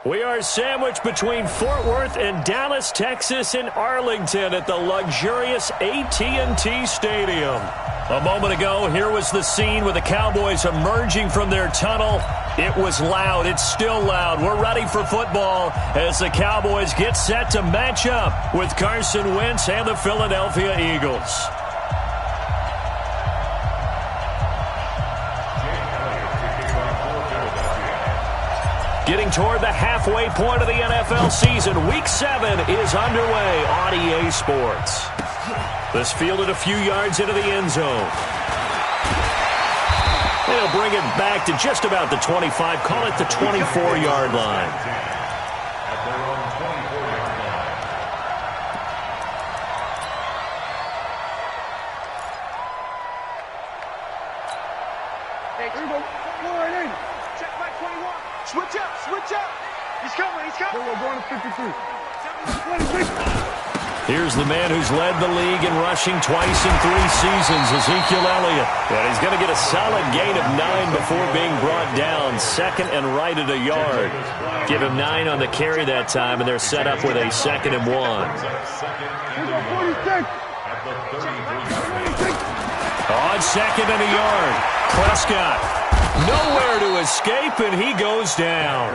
We are sandwiched between Fort Worth and Dallas, Texas in Arlington at the luxurious AT&T Stadium. A moment ago, here was the scene with the Cowboys emerging from their tunnel. It was loud. It's still loud. We're ready for football as the Cowboys get set to match up with Carson Wentz and the Philadelphia Eagles. Getting toward the halfway point of the NFL season, Week 7 is underway on EA Sports. This fielded a few yards into the end zone. They'll bring it back to just about the 25, call it the 24-yard line. Hey, here we go. Check back 21. Switch up, switch up. He's coming, he's coming. We're going to 53. Here's the man who's led the league in rushing twice in 3 seasons, Ezekiel Elliott. And he's going to get a solid gain of 9 before being brought down, second and right at a yard. Give him 9 on the carry that time, and they're set up with a 2nd and 1. On 2nd and a yard, Prescott. Nowhere to escape, and he goes down.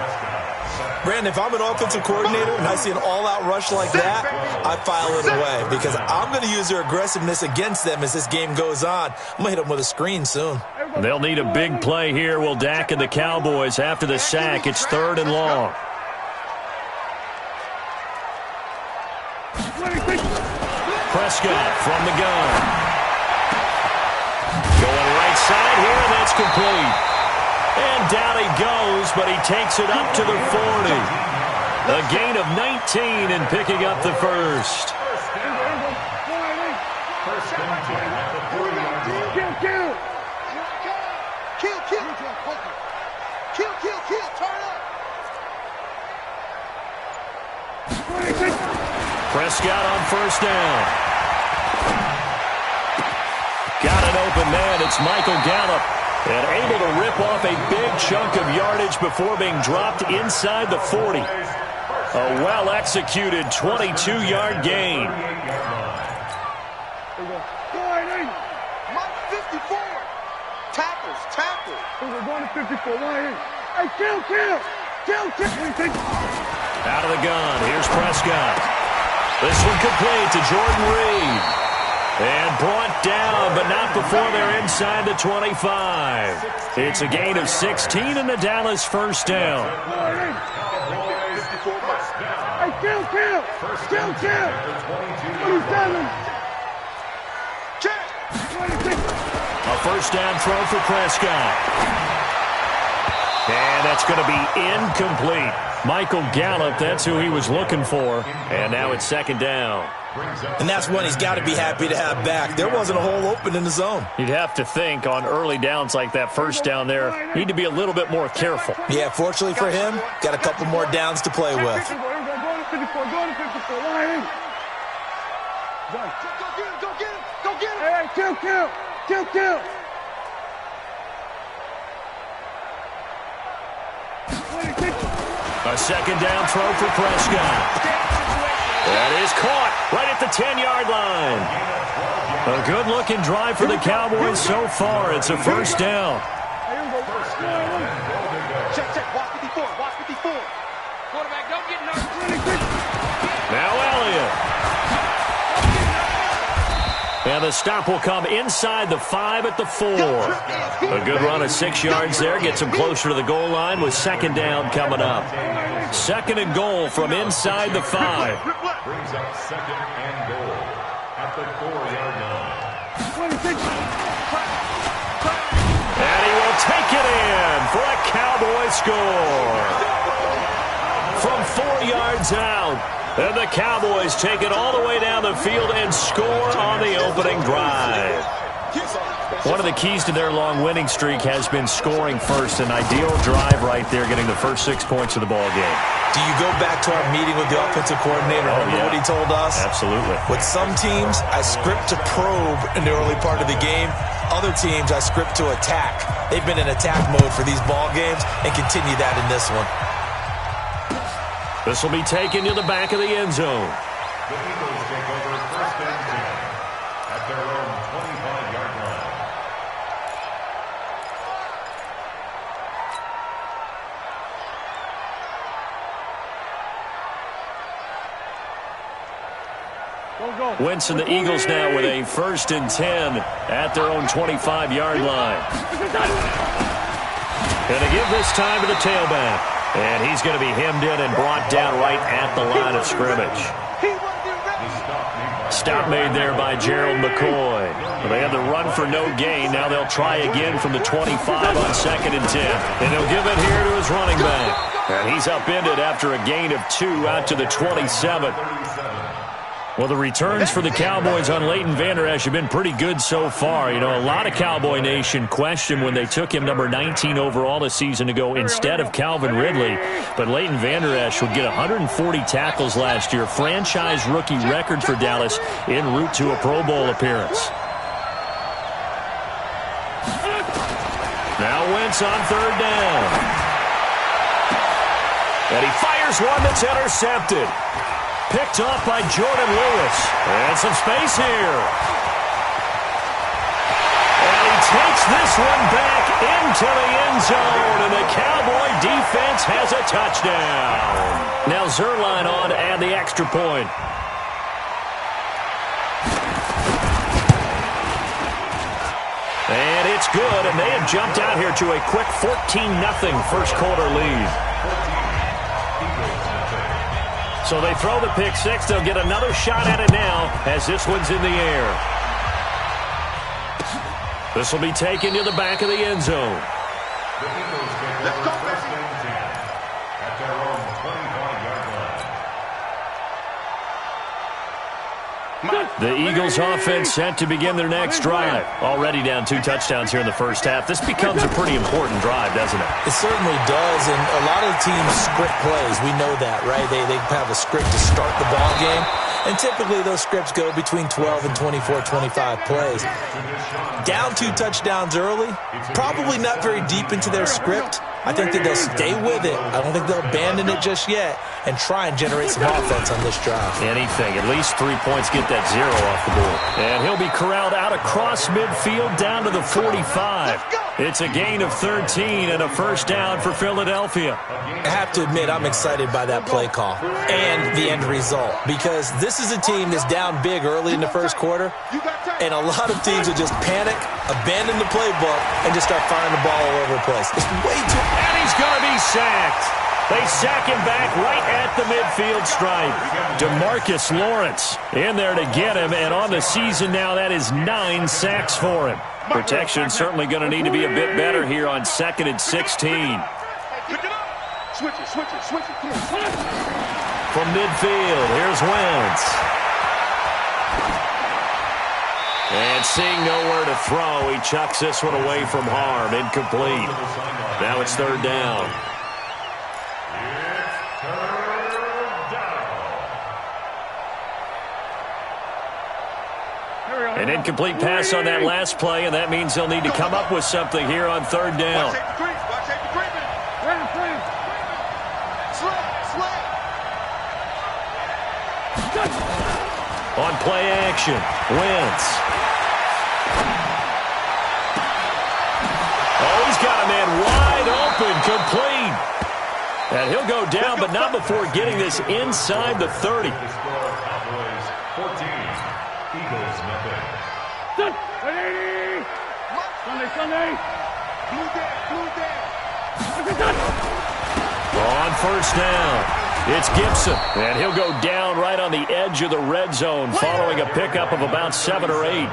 Brandon, if I'm an offensive coordinator and I see an all-out rush like that, I file it away because I'm going to use their aggressiveness against them as this game goes on. I'm going to hit them with a screen soon. They'll need a big play here. Will Dak and the Cowboys after the sack. It's 3rd and long. Prescott from the gun. Going right side here, and that's complete. And down he goes, but he takes it up to the 40. A gain of 19 and picking up the first. Kill, turn up. Prescott on 1st down. Got an open man. It's Michael Gallup. And able to rip off a big chunk of yardage before being dropped inside the 40. A well-executed 22-yard gain. Mike 54. Tackles. We're going to 54. Hey, kill. Out of the gun. Here's Prescott. This one complete to Jordan Reed. And brought down, but not before they're inside the 25. It's a gain of 16 and the Dallas 1st down. Hey, kill. What are you telling? A 1st down throw for Prescott. And that's going to be incomplete. Michael Gallup, that's who he was looking for. And now it's 2nd down. And that's one he's got to be happy to have back. There wasn't a hole open in the zone. You'd have to think on early downs like that 1st down there, need to be a little bit more careful. Yeah, fortunately for him, got a couple more downs to play with. Go to 54. Go get him. Hey, kill. A 2nd down throw for Prescott. That is caught right at the 10-yard line. A good-looking drive for the Cowboys so far. It's a 1st down. Check. Watch 54. Quarterback, don't get nervous. Now Elliott. And the stop will come inside the 5 at the 4. A good run of 6 yards there. Gets him closer to the goal line with 2nd down coming up. 2nd and goal from inside the 5. Brings up 2nd and goal at the 4-yard line. And he will take it in for a Cowboy score. From 4 yards out. And the Cowboys take it all the way down the field and score on the opening drive. One of the keys to their long winning streak has been scoring first. An ideal drive right there, getting the first 6 points of the ball game. Do you go back to our meeting with the offensive coordinator? Remember what he told us? Absolutely. With some teams, I script to probe in the early part of the game. Other teams, I script to attack. They've been in attack mode for these ball games and continue that in this one. This will be taken to the back of the end zone. The Eagles take over first and 10 at their own 25-yard line. Wentz and the Eagles now with a first and 10 at their own 25-yard line. Going to give this time to the tailback. And he's going to be hemmed in and brought down right at the line of scrimmage. Stop made there by Gerald McCoy. Well, they had the run for no gain. Now they'll try again from the 25 on second and 10. And they'll give it here to his running back. And he's upended after a gain of 2 out to the 27. Well, the returns for the Cowboys on Leighton Vander Esch have been pretty good so far. You know, a lot of Cowboy Nation questioned when they took him number 19 overall a season ago instead of Calvin Ridley. But Leighton Vander Esch would get 140 tackles last year, franchise rookie record for Dallas en route to a Pro Bowl appearance. Now Wentz on third down. And he fires one that's intercepted. Picked off by Jordan Lewis. And some space here. And he takes this one back into the end zone. And the Cowboy defense has a touchdown. Now Zerline on to add the extra point. And it's good. And they have jumped out here to a quick 14-0 first quarter lead. So they throw the pick six. They'll get another shot at it now as this one's in the air. This will be taken to the back of the end zone. The Eagles take over first and 10 at their own 25-yard line. The Eagles offense set to begin their next drive. Already down 2 touchdowns here in the first half. This becomes a pretty important drive, doesn't it? It certainly does, and a lot of teams script plays. We know that, right? They have a script to start the ball game, and typically those scripts go between 12 and 24, 25 plays. Down 2 touchdowns early, probably not very deep into their script. I think that they'll stay with it. I don't think they'll abandon it just yet and try and generate some offense on this drive. Anything. At least 3 points, get that 0 off the board. And he'll be corralled out across midfield down to the 45. It's a gain of 13 and a first down for Philadelphia. I have to admit, I'm excited by that play call and the end result because this is a team that's down big early in the first quarter, and a lot of teams will just panic, abandon the playbook, and just start firing the ball all over the place. It's way too... And he's going to be sacked. They sack him back right at the midfield stripe. DeMarcus Lawrence in there to get him, and on the season now, that is 9 sacks for him. Protection certainly going to need to be a bit better here on second and 16. Switch it. Come on. From midfield, here's Wentz. And seeing nowhere to throw, he chucks this one away from harm. Incomplete. Now it's third down. An incomplete pass on that last play, and that means they'll need to come up with something here on third down. On play action, Wentz. Oh, he's got a man wide open, complete. And he'll go down, but not before getting this inside the 30. Sunday. On first down, it's Gibson, and he'll go down right on the edge of the red zone following a pickup of about 7 or 8.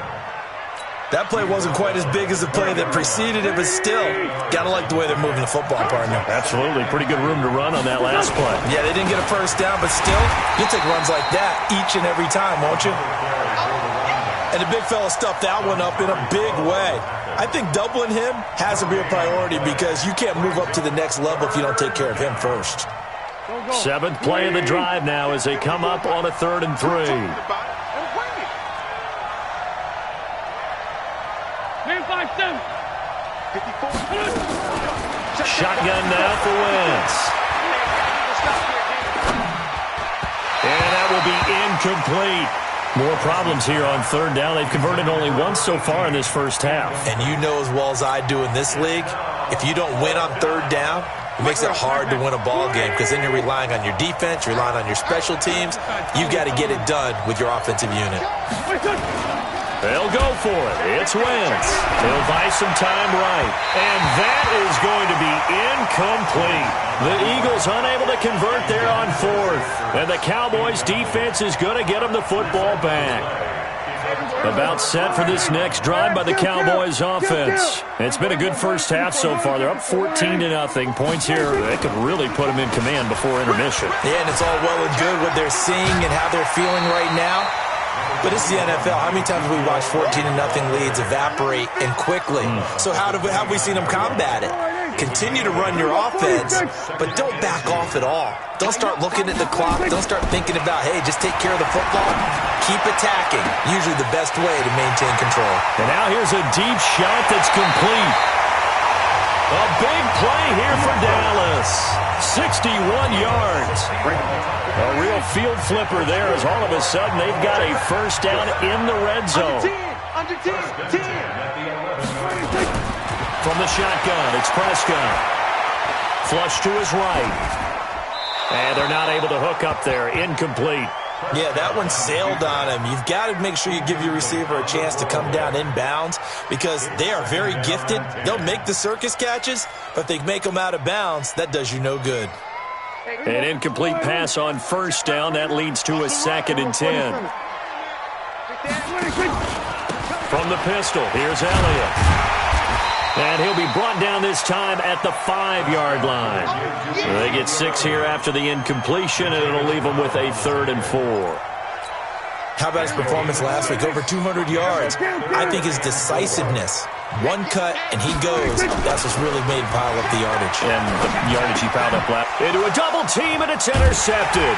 That play wasn't quite as big as the play that preceded it, but still, gotta like the way they're moving the football, partner. Absolutely. Pretty good room to run on that last play. Yeah, they didn't get a first down, but still, you'll take runs like that each and every time, won't you? And the big fella stuffed that one up in a big way. I think doubling him has to be a priority because you can't move up to the next level if you don't take care of him first. 7th play of the drive now as they come up on a 3rd and 3. Shotgun now for Wentz. will be incomplete. More problems here on third down. They've converted only once so far in this first half. And you know as well as I do in this league, if you don't win on third down, it makes it hard to win a ball game because then you're relying on your defense, you're relying on your special teams. You've got to get it done with your offensive unit. They'll go for it. It's Wentz. He'll buy some time right. And that is going to be incomplete. The Eagles unable to convert there on fourth. And the Cowboys' defense is going to get them the football back. About set for this next drive by the Cowboys offense. It's been a good first half so far. They're up 14-0. Points here, they could really put them in command before intermission. Yeah, and it's all well and good what they're seeing and how they're feeling right now. But it's the NFL. How many times have we watched 14-0 leads evaporate and quickly? So how have we seen them combat it? Continue to run your offense, but don't back off at all. Don't start looking at the clock. Don't start thinking about, hey, just take care of the football. Keep attacking. Usually the best way to maintain control. And now here's a deep shot that's complete. A big play here for Dallas. 61 yards. A real field flipper there as all of a sudden they've got a first down in the red zone. Under 10. From the shotgun, it's Prescott. Flush to his right. And they're not able to hook up there. Incomplete. Yeah, that one sailed on him. You've got to make sure you give your receiver a chance to come down inbounds because they are very gifted. They'll make the circus catches, but if they make them out of bounds, that does you no good. An incomplete pass on first down. That leads to a 2nd and 10. From the pistol, here's Elliott. And he'll be brought down this time at the 5-yard line. They get 6 here after the incompletion, and it'll leave them with a 3rd and 4. How about his performance last week? Over 200 yards. I think his decisiveness. One cut, and he goes. That's what's really made him pile up the yardage. And the yardage he piled up last. Into a double team, and it's intercepted.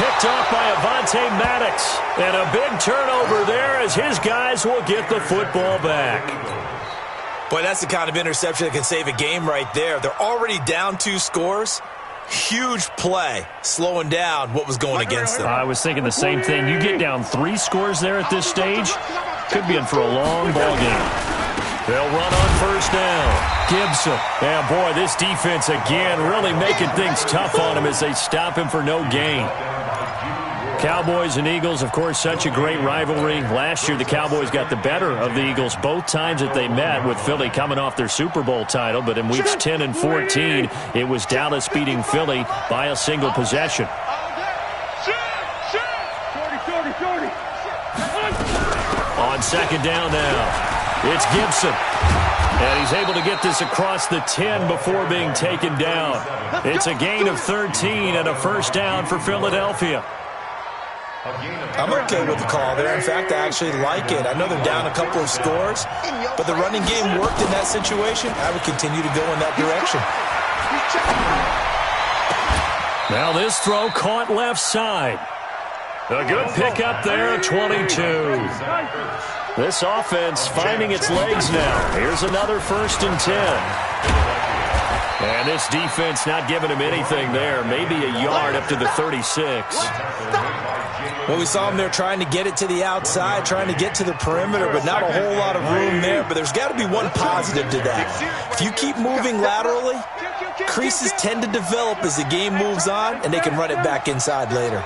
Picked off by abhanback94's. And a big turnover there as his guys will get the football back. Boy, that's the kind of interception that can save a game right there. They're already down 2 scores. Huge play, slowing down what was going against them. I was thinking the same thing. You get down 3 scores there at this stage, could be in for a long ball game. They'll run on first down. Gibson. Yeah, boy, this defense again really making things tough on him as they stop him for no gain. Cowboys and Eagles, of course, such a great rivalry. Last year, the Cowboys got the better of the Eagles both times that they met, with Philly coming off their Super Bowl title. But in weeks 10 and 14, it was Dallas beating Philly by a single possession. On 2nd down now, it's Gibson. And he's able to get this across the 10 before being taken down. It's a gain of 13 and a first down for Philadelphia. I'm okay with the call there. In fact, I actually like it. I know they're down a couple of scores, but the running game worked in that situation. I would continue to go in that direction. Now this throw caught left side. A good pickup there at 22. This offense finding its legs now. Here's another 1st and 10. And this defense not giving him anything there. Maybe a yard up to the 36. Well, we saw him there trying to get it to the outside, trying to get to the perimeter, but not a whole lot of room there. But there's got to be one positive to that. If you keep moving laterally, creases tend to develop as the game moves on, and they can run it back inside later.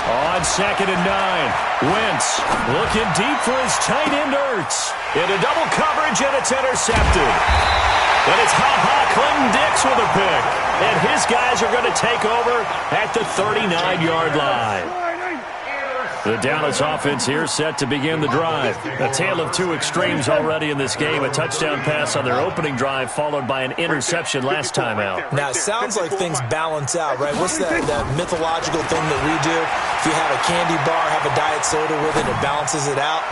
On 2nd and 9, Wentz looking deep for his tight end Ertz. Into double coverage, and it's intercepted. And it's Clinton-Dix with a pick. And his guys are going to take over at the 39-yard line. The Dallas offense here set to begin the drive. A tale of 2 extremes already in this game. A touchdown pass on their opening drive, followed by an interception last time out. Now, it sounds like things balance out, right? What's that mythological thing that we do? If you have a candy bar, have a diet soda with it, it balances it out.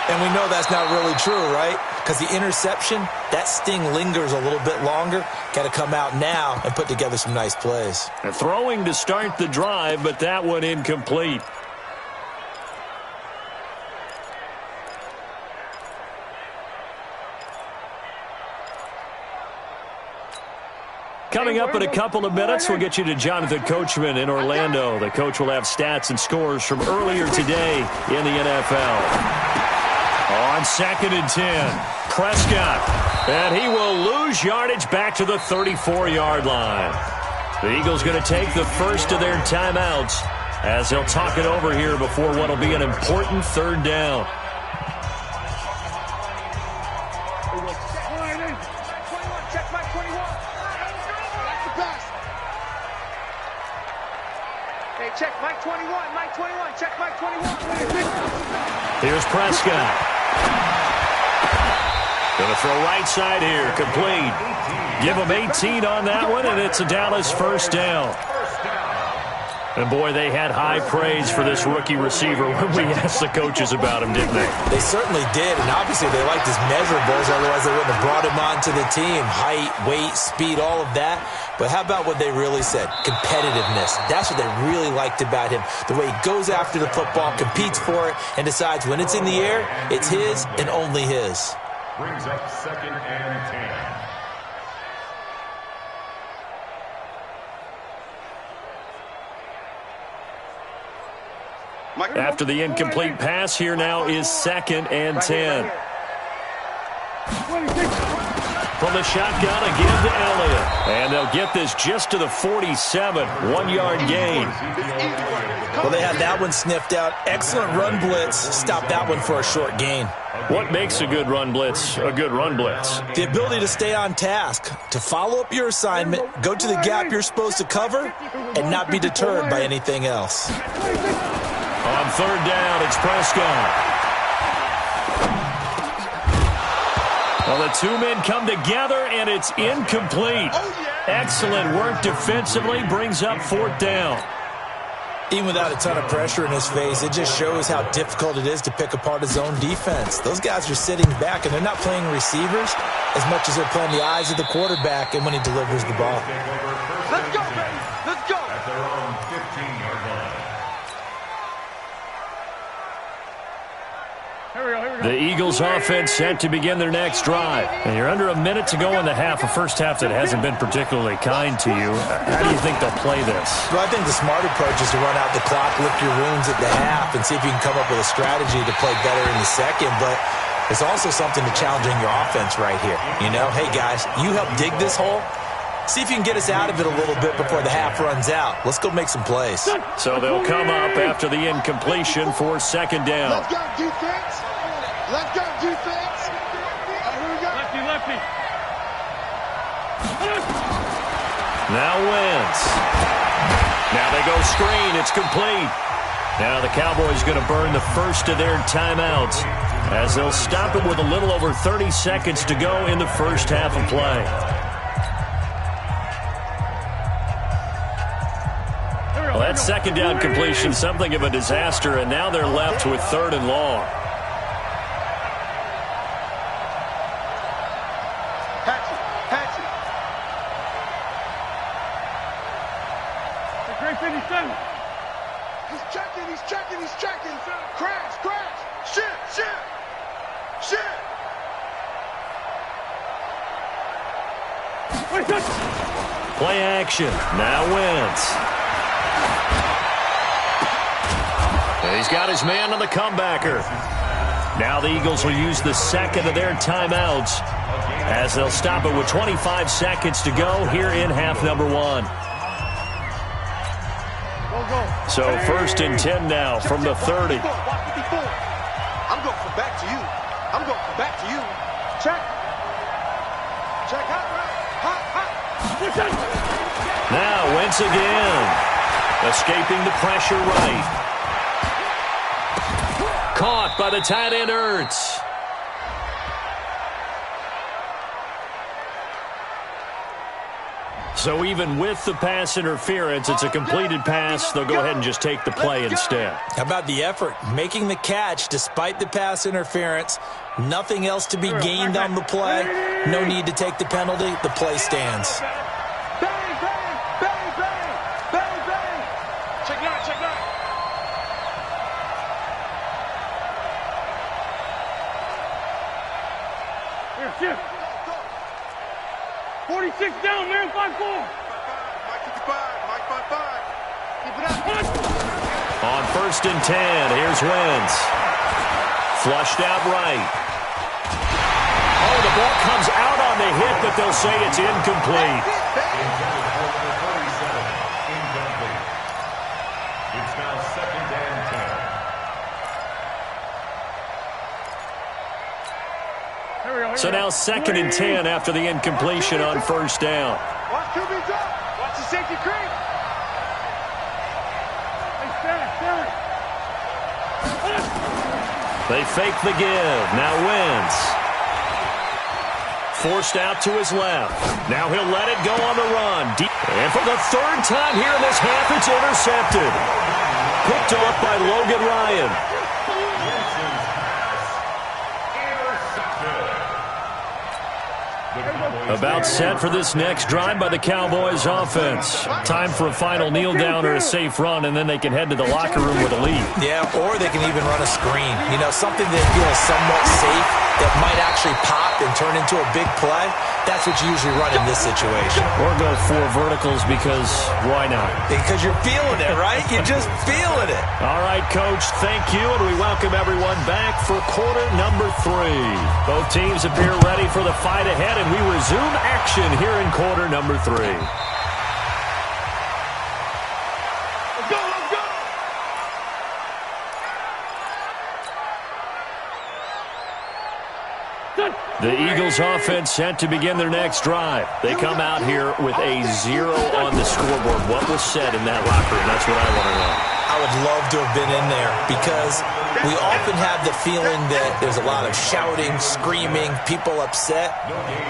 And we know that's not really true, right? Because the interception, that sting lingers a little bit longer. Got to come out now and put together some nice plays. And throwing to start the drive, but that one incomplete. Coming up in a couple of minutes, we'll get you to Jonathan Coachman in Orlando. The coach will have stats and scores from earlier today in the NFL. On 2nd and 10, Prescott. And he will lose yardage back to the 34-yard line. The Eagles going to take the first of their timeouts as they'll talk it over here before what will be an important 3rd down. Check Mike 21, Mike 21, check Mike 21. Here's Prescott. Going to throw right side here, complete. Give him 18 on that one, and it's a Dallas 1st down. And, boy, they had high praise for this rookie receiver when we asked the coaches about him, didn't they? They certainly did, and obviously they liked his measurables, otherwise they wouldn't have brought him onto the team. Height, weight, speed, all of that. But how about what they really said? Competitiveness. That's what they really liked about him. The way he goes after the football, competes for it, and decides when it's in the air, it's his and only his. Brings up 2nd and 10. After the incomplete pass, here now is 2nd and 10. From the shotgun, again to Elliott. And they'll get this just to the 47, 1-yard gain. Well, they had that one sniffed out. Excellent run blitz. Stop that one for a short gain. What makes a good run blitz a good run blitz? The ability to stay on task, to follow up your assignment, go to the gap you're supposed to cover, and not be deterred by anything else. On 3rd down, it's Prescott. Well, the 2 men come together, and it's incomplete. Excellent work defensively, brings up 4th down. Even without a ton of pressure in his face, it just shows how difficult it is to pick apart his own defense. Those guys are sitting back, and they're not playing receivers as much as they're playing the eyes of the quarterback and when he delivers the ball. Let's go, baby. Let's go. At their own 15-yard line. The Eagles offense set to begin their next drive. And you're under a minute to go in the half, a first half that hasn't been particularly kind to you. How do you think they'll play this? Well, I think the smart approach is to run out the clock, lick your wounds at the half, and see if you can come up with a strategy to play better in the second. But there's also something to challenging your offense right here. You know, hey, guys, you help dig this hole. See if you can get us out of it a little bit before the half runs out. Let's go make some plays. So they'll come up after the incompletion for 2nd down. Let's go, defense. Let's go, defense. Here we go. Lefty, lefty. Now Wentz. Now they go screen. It's complete. Now the Cowboys going to burn the first of their timeouts as they'll stop it with a little over 30 seconds to go in the first half of play. Well, that 2nd down completion, something of a disaster, and now they're left with 3rd and long. He's checking. Crash. Shit. Play action. Now Wentz. And he's got his man on the comebacker. Now the Eagles will use the 2nd of their timeouts as they'll stop it with 25 seconds to go here in half number 1. So 1st and 10 now from the 30. I'm going from back to you. Check. Hot. Now Wentz again. Escaping the pressure right. Caught by the tight end Ertz. So even with the pass interference, it's a completed pass. They'll go ahead and just take the play instead. How about the effort? Making the catch despite the pass interference. Nothing else to be gained on the play. No need to take the penalty. The play stands. Bang. Check out. Here, shift. 40 26 down, man. 5-4. Mike 55. Keep it up. On 1st and 10, here's Wentz. Flushed out right. Oh, the ball comes out on the hit, but they'll say it's incomplete. It's now 2nd and 10. So now 2nd and 10 after the incompletion on 1st down. Watch QB drop. Watch the safety creep. They fake the give. Now Wentz. Forced out to his left. Now he'll let it go on the run. And for the 3rd time here in this half, it's intercepted. Picked off by Logan Ryan. About set for this next drive by the Cowboys offense. Time for a final kneel down or a safe run, and then they can head to the locker room with a lead. Yeah, or they can even run a screen. You know, something that feels somewhat safe that might actually pop and turn into a big play. That's what you usually run in this situation. Or go 4 verticals because why not? Because you're feeling it, right? You're just feeling it. All right, Coach, thank you, and we welcome everyone back for quarter number 3. Both teams appear ready for the fight ahead, and we resume action here in quarter number 3. Let's go, let's go. The Eagles offense set to begin their next drive. They come out here with a 0 on the scoreboard. What was said in that locker room? That's what I want to know. I would love to have been in there because we often have the feeling that there's a lot of shouting, screaming, people upset.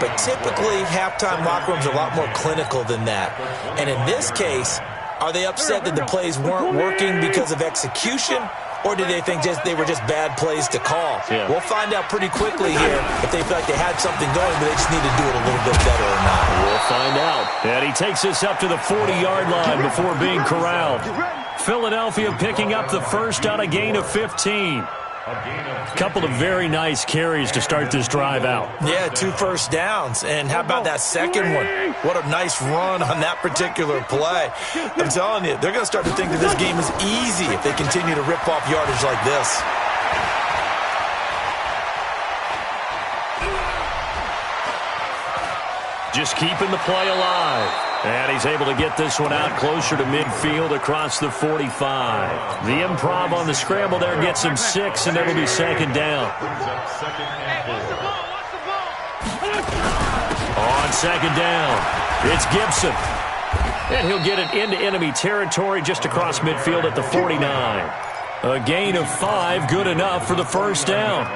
But typically, halftime locker rooms are a lot more clinical than that. And in this case, are they upset that the plays weren't working because of execution? Or do they think they were just bad plays to call? Yeah. We'll find out pretty quickly here if they feel like they had something going, but they just need to do it a little bit better or not. We'll find out. And he takes us up to the 40-yard line before being corralled. Philadelphia picking up the first on a gain of 15. A couple of very nice carries to start this drive out. Yeah, 2 first downs. And how about that second one? What a nice run on that particular play. I'm telling you, they're going to start to think that this game is easy if they continue to rip off yardage like this. Just keeping the play alive. And he's able to get this one out closer to midfield across the 45. The improv on the scramble there gets him 6, and it'll be 2nd down. On 2nd down, it's Gibson. And he'll get it into enemy territory just across midfield at the 49. A gain of 5, good enough for the first down.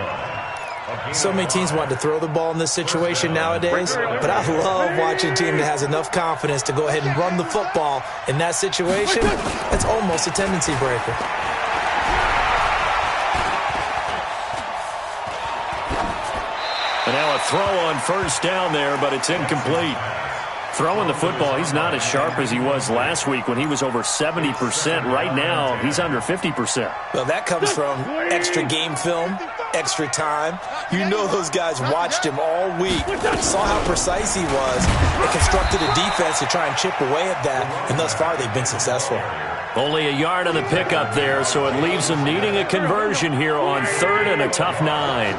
So many teams want to throw the ball in this situation nowadays, but I love watching a team that has enough confidence to go ahead and run the football in that situation. That's almost a tendency breaker. And now a throw on first down there, but it's incomplete. Throwing the football, he's not as sharp as he was last week when he was over 70%. Right now, he's under 50%. Well, that comes from extra game film, extra time. You know those guys watched him all week, saw how precise he was, and constructed a defense to try and chip away at that, and thus far they've been successful. Only a yard on the pickup there, so it leaves them needing a conversion here on 3rd and a tough 9.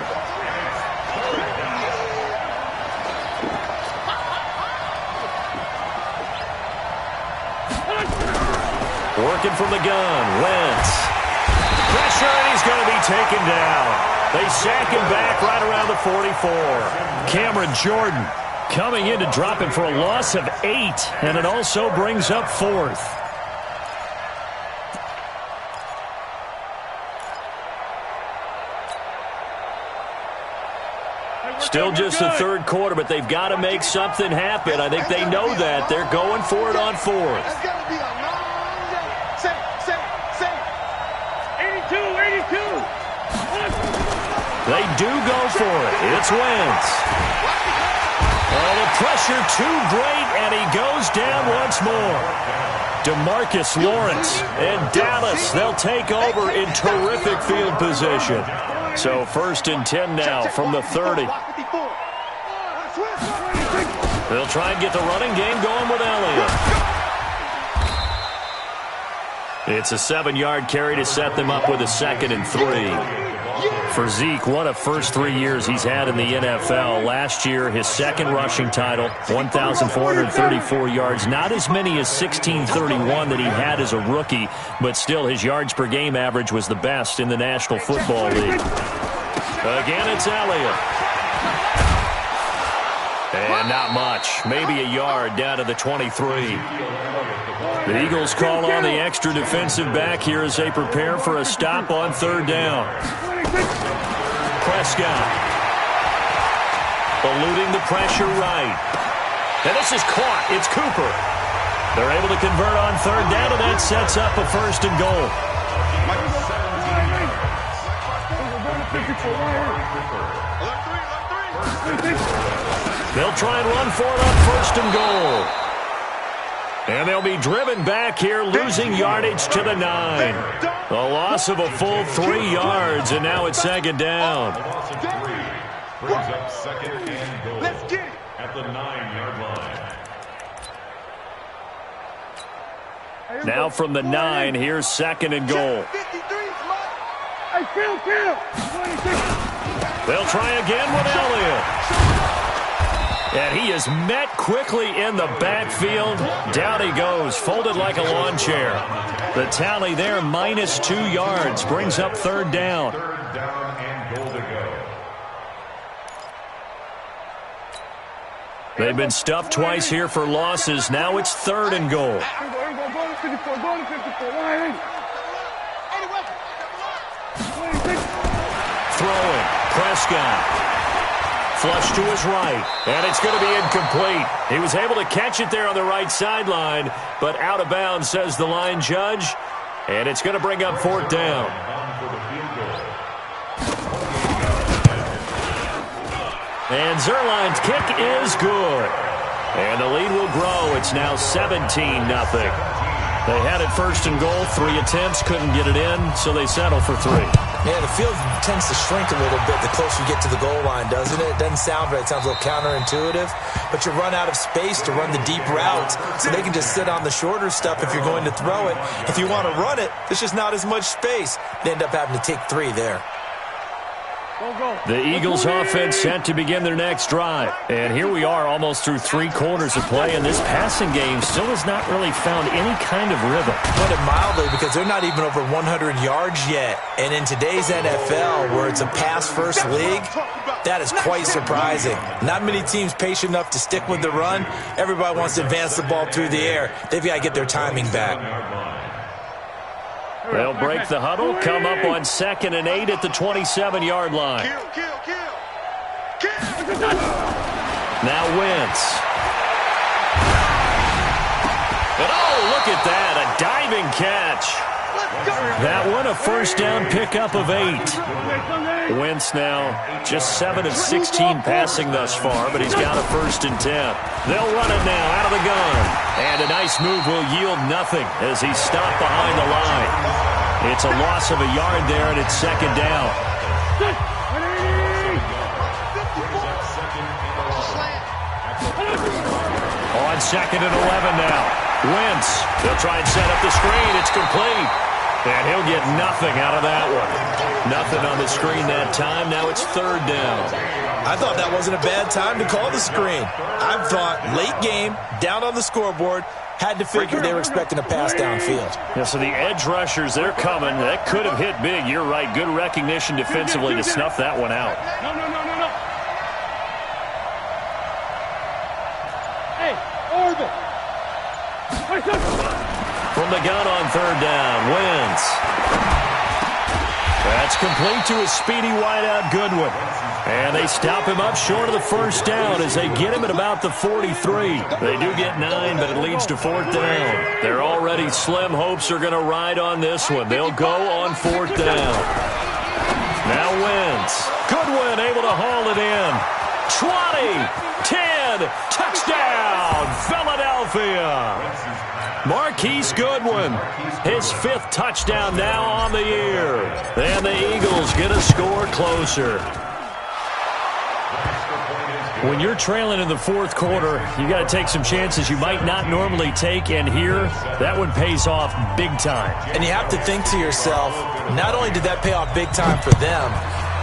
Working from the gun, Wentz. Pressure, and he's going to be taken down. They sack him back right around the 44. Cameron Jordan coming in to drop him for a loss of 8, and it also brings up 4th. Still just the 3rd quarter, but they've got to make something happen. I think they know that. They're going for it on 4th. That's got to be a long day. Safe. 82. They do go for it. It's Wentz. Oh, the pressure too great, and he goes down once more. DeMarcus Lawrence and Dallas, they'll take over in terrific field position. So 1st and 10 now from the 30. They'll try and get the running game going with Elliott. It's a 7-yard carry to set them up with a 2nd and 3. For Zeke, what a first 3 years he's had in the NFL. Last year, his 2nd rushing title, 1,434 yards. Not as many as 1,631 that he had as a rookie, but still his yards per game average was the best in the National Football League. Again, it's Elliott. And not much. Maybe a yard down to the 23. The Eagles call on the extra defensive back here as they prepare for a stop on 3rd down. Prescott. Eluding the pressure right. And this is caught. It's Cooper. They're able to convert on 3rd down, and that sets up a 1st and goal. They'll try and run for it on 1st and goal. And they'll be driven back here, losing yardage to the 9. A loss of a full 3 yards, and now it's 2nd down. Brings up 2nd and goal. Let's get it. At the 9-yard line. Now from the 9, here's 2nd and goal. They'll try again with Elliott. And he is met quickly in the backfield. Down he goes, folded like a lawn chair. The tally there, -2 yards, brings up 3rd down. 3rd down and goal to go. They've been stuffed twice here for losses. Now it's 3rd and goal. Throwing, Prescott. Flush to his right, and it's going to be incomplete. He was able to catch it there on the right sideline, but out of bounds, says the line judge, and it's going to bring up 4th down. And Zerline's kick is good, and the lead will grow. It's now 17-0. They had it 1st and goal, 3 attempts, couldn't get it in, so they settle for 3. Yeah, the field tends to shrink a little bit the closer you get to the goal line, doesn't it? It doesn't sound right. It sounds a little counterintuitive. But you run out of space to run the deep routes, so they can just sit on the shorter stuff if you're going to throw it. If you want to run it, there's just not as much space. They end up having to take 3 there. The Eagles offense set to begin their next drive. And here we are almost through 3 quarters of play, and this passing game still has not really found any kind of rhythm. Put it mildly, because they're not even over 100 yards yet. And in today's NFL, where it's a pass-first league, that is quite surprising. Not many teams patient enough to stick with the run. Everybody wants to advance the ball through the air. They've got to get their timing back. They'll break the huddle, come up on 2nd and 8 at the 27-yard line. Now Wentz. And oh, look at that, a diving catch. That one, a 1st down pickup of 8. Wentz now just 7 of 16 passing thus far, but he's got a 1st and 10. They'll run it now out of the gun. And a nice move will yield nothing as he's stopped behind the line. It's a loss of a yard there, and it's 2nd down. On 2nd and 11 now. Wentz, they'll try and set up the screen. It's complete. And he'll get nothing out of that one. Nothing on the screen that time. Now it's 3rd down. I thought that wasn't a bad time to call the screen. I thought late game, down on the scoreboard, had to figure they were expecting a pass downfield. Yeah, so the edge rushers, they're coming. That could have hit big. You're right. Good recognition defensively to snuff that one out. No. Hey, Orville. From the gun on 3rd down, Wentz. That's complete to a speedy wideout Goodwin. And they stop him up short of the 1st down as they get him at about the 43. They do get 9, but it leads to 4th down. Their already slim hopes are going to ride on this one. They'll go on 4th down. Now Wentz. Goodwin able to haul it in. 20, 10, touchdown, Philadelphia. Marquise Goodwin, his 5th touchdown now on the year. And the Eagles get a score closer. When you're trailing in the fourth quarter, you got to take some chances you might not normally take, and here, that one pays off big time. And you have to think to yourself, not only did that pay off big time for them,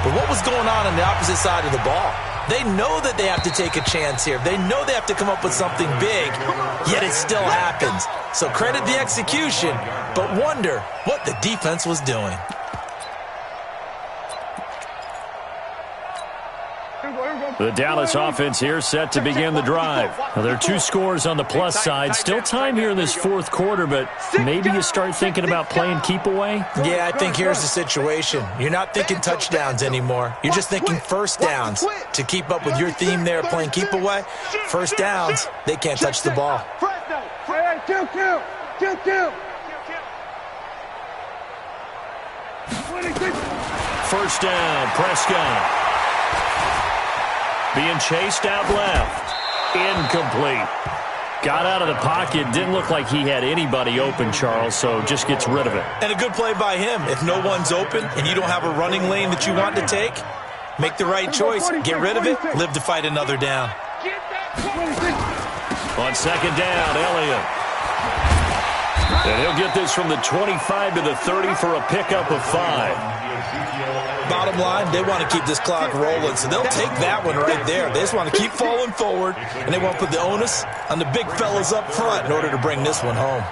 but what was going on the opposite side of the ball? They know that they have to take a chance here. They know they have to come up with something big, yet it still happens. So credit the execution, but wonder what the defense was doing. The Dallas offense here set to begin the drive. Now, there are 2 scores on the plus side. Still time here in this fourth quarter, but maybe you start thinking about playing keep away? Yeah, I think here's the situation. You're not thinking touchdowns anymore. You're just thinking first downs. To keep up with your theme there playing keep away, first downs, they can't touch the ball. First down, Prescott. Being chased out left. Incomplete. Got out of the pocket. Didn't look like he had anybody open, Charles, so just gets rid of it. And a good play by him. If no one's open and you don't have a running lane that you want to take, make the right choice. Get rid of it. Live to fight another down. On second down, Elliott. And he'll get this from the 25 to the 30 for a pickup of 5. Bottom line, they want to keep this clock rolling, so they'll take that one right there. They just want to keep falling forward, and they want to put the onus on the big fellas up front in order to bring this one home.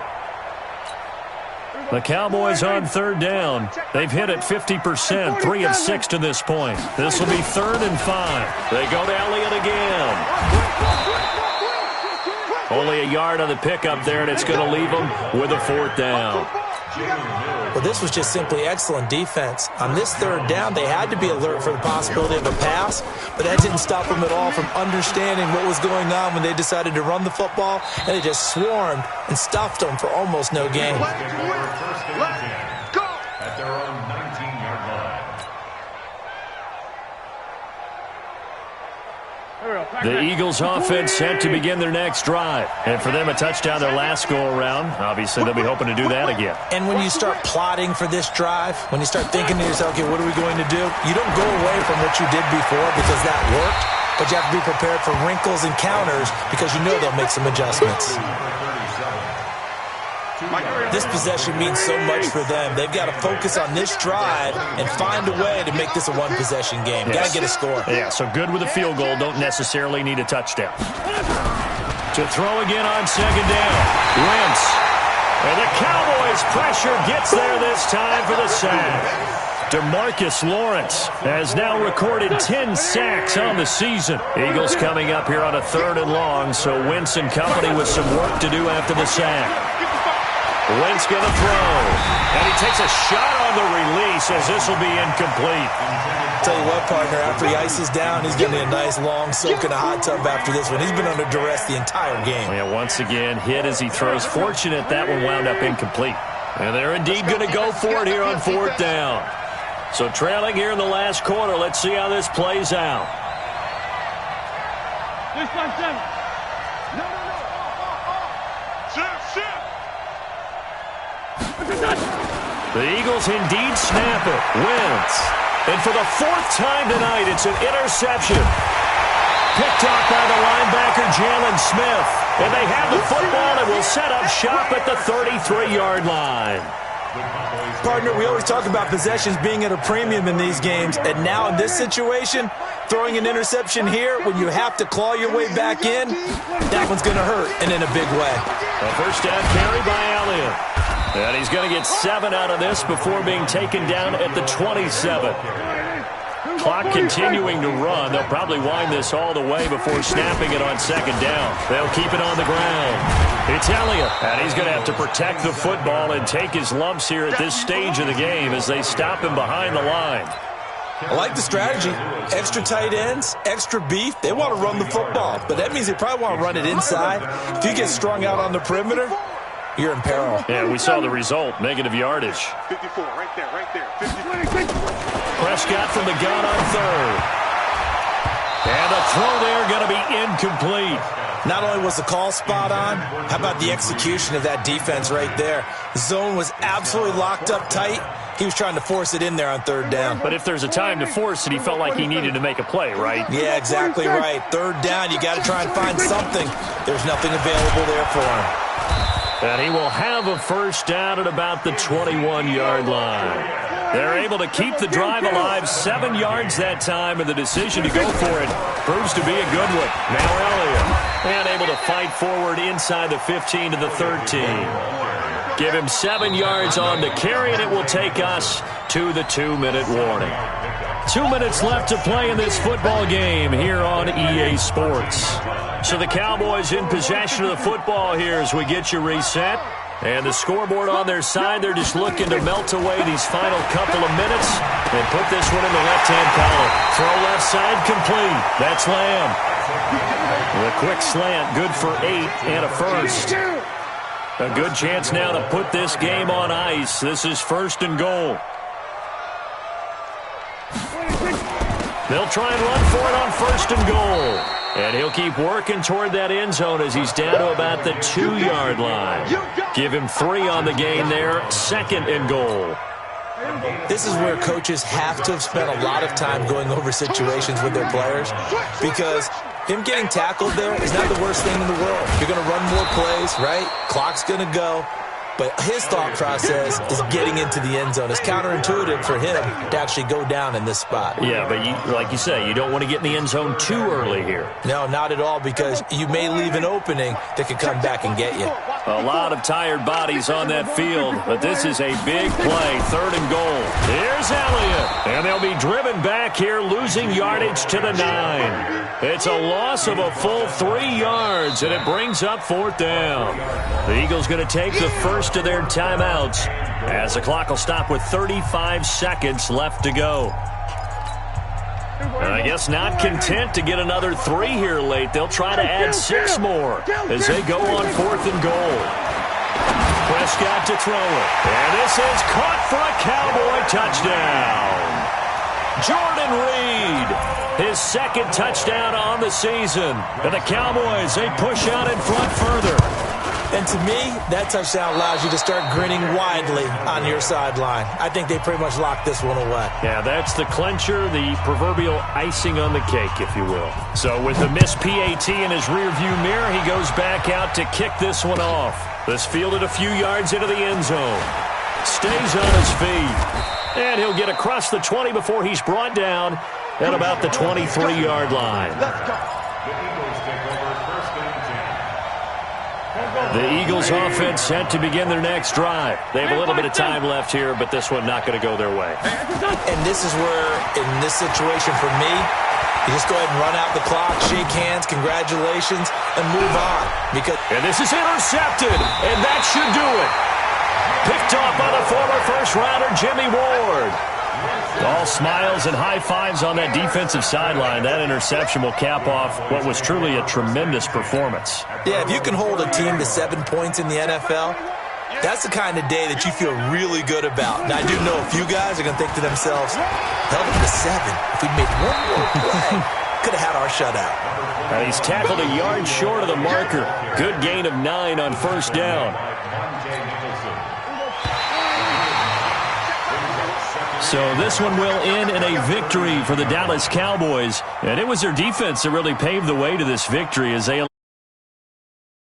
The Cowboys on third down. They've hit it 50%, 3 of 6 to this point. This will be 3rd and 5. They go to Elliott again. Only a yard on the pickup there, and it's going to leave them with a 4th down. Well, this was just simply excellent defense. On this third down, they had to be alert for the possibility of a pass, but that didn't stop them at all from understanding what was going on when they decided to run the football, and they just swarmed and stuffed them for almost no gain. At their own 19-yard line. The Eagles offense set to begin their next drive. And for them, a touchdown their last go-around. Obviously, they'll be hoping to do that again. And when you start plotting for this drive, when you start thinking to yourself, okay, what are we going to do? You don't go away from what you did before because that worked, but you have to be prepared for wrinkles and counters because you know they'll make some adjustments. This possession means so much for them. They've got to focus on this drive and find a way to make this a one-possession game. Got to get a score. Yeah, so good with a field goal. Don't necessarily need a touchdown. To throw again on second down. Wentz. And the Cowboys' pressure gets there this time for the sack. DeMarcus Lawrence has now recorded 10 sacks on the season. Eagles coming up here on a 3rd and long, so Wentz and company with some work to do after the sack. Wentz going to throw. And he takes a shot on the release as this will be incomplete. Tell you what, partner, after he ices down, he's getting a nice long soak in a hot tub after this one. He's been under duress the entire game. Yeah, once again, hit as he throws. Fortunate that one wound up incomplete. And they're indeed going to go for it here on 4th down. So trailing here in the last quarter. Let's see how this plays out. 6-5-7. No. The Eagles indeed snap it. Wentz. And for the 4th time tonight, it's an interception. Picked off by the linebacker, Jalen Smith. And they have the football and will set up shop at the 33-yard line. Partner, we always talk about possessions being at a premium in these games, and now in this situation, throwing an interception here when you have to claw your way back in, that one's going to hurt, and in a big way. A first down carry by Elliott. And he's going to get 7 out of this before being taken down at the 27. Clock continuing to run. They'll probably wind this all the way before snapping it on second down. They'll keep it on the ground. It's Elliott, and he's going to have to protect the football and take his lumps here at this stage of the game as they stop him behind the line. I like the strategy. Extra tight ends, extra beef. They want to run the football, but that means they probably want to run it inside. If you get strung out on the perimeter, you're in peril. Yeah, we saw the result, negative yardage. 54, right there. 50. Prescott from the gun on 3rd. And a throw there going to be incomplete. Not only was the call spot on, how about the execution of that defense right there? The zone was absolutely locked up tight. He was trying to force it in there on third down. But if there's a time to force it, he felt like he needed to make a play, right? Yeah, exactly right. Third down, you got to try and find something. There's nothing available there for him. And he will have a first down at about the 21-yard line. They're able to keep the drive alive, 7 yards that time, and the decision to go for it proves to be a good one. Now Elliott, and able to fight forward inside the 15 to the 13. Give him 7 yards on the carry, and it will take us to the 2-minute warning. 2 minutes left to play in this football game here on EA Sports. So the Cowboys in possession of the football here as we get you reset. And the scoreboard on their side, they're just looking to melt away these final couple of minutes and put this one in the left-hand column. Throw left side complete. That's Lamb. The quick slant, good for 8 and a first. A good chance now to put this game on ice. This is 1st and goal. They'll try and run for it on 1st and goal. And he'll keep working toward that end zone as he's down to about the 2-yard line. Give him 3 on the game there. 2nd and goal. This is where coaches have to have spent a lot of time going over situations with their players, because him getting tackled there is not the worst thing in the world. You're going to run more plays, right? Clock's going to go. But his thought process is getting into the end zone. It's counterintuitive for him to actually go down in this spot. Yeah, but like you say, you don't want to get in the end zone too early here. No, not at all, because you may leave an opening that could come back and get you. A lot of tired bodies on that field, but this is a big play. 3rd and goal. Here's Elliott, and they'll be driven back here, losing yardage to the 9. It's a loss of a full 3 yards, and it brings up 4th down. The Eagles going to take the first of their timeouts as the clock will stop with 35 seconds left to go. And I guess not content to get another 3 here late. They'll try to add 6 more as they go on 4th and goal. Prescott to throw it. And this is caught for a Cowboy touchdown. Jordan Reed, his 2nd touchdown on the season. And the Cowboys, they push out in front further. And to me, that touchdown allows you to start grinning widely on your sideline. I think they pretty much locked this one away. Yeah, that's the clincher, the proverbial icing on the cake, if you will. So with the missed PAT in his rearview mirror, he goes back out to kick this one off. This fielded a few yards into the end zone. Stays on his feet. And he'll get across the 20 before he's brought down at about the 23-yard line. The Eagles offense set to begin their next drive. They have a little bit of time left here, but this one not going to go their way. And this is where, in this situation for me, you just go ahead and run out the clock, shake hands, congratulations, and move on. And this is intercepted, and that should do it. Picked off by the former first-rounder Jimmy Ward. All smiles and high fives on that defensive sideline. That interception will cap off what was truly a tremendous performance. Yeah, if you can hold a team to 7 points in the NFL, that's the kind of day that you feel really good about. And I do know a few guys are going to think to themselves, held them to 7. If we'd made one more play, could have had our shutout. And he's tackled a yard short of the marker. Good gain of 9 on 1st down. So this one will end in a victory for the Dallas Cowboys. And it was their defense that really paved the way to this victory as they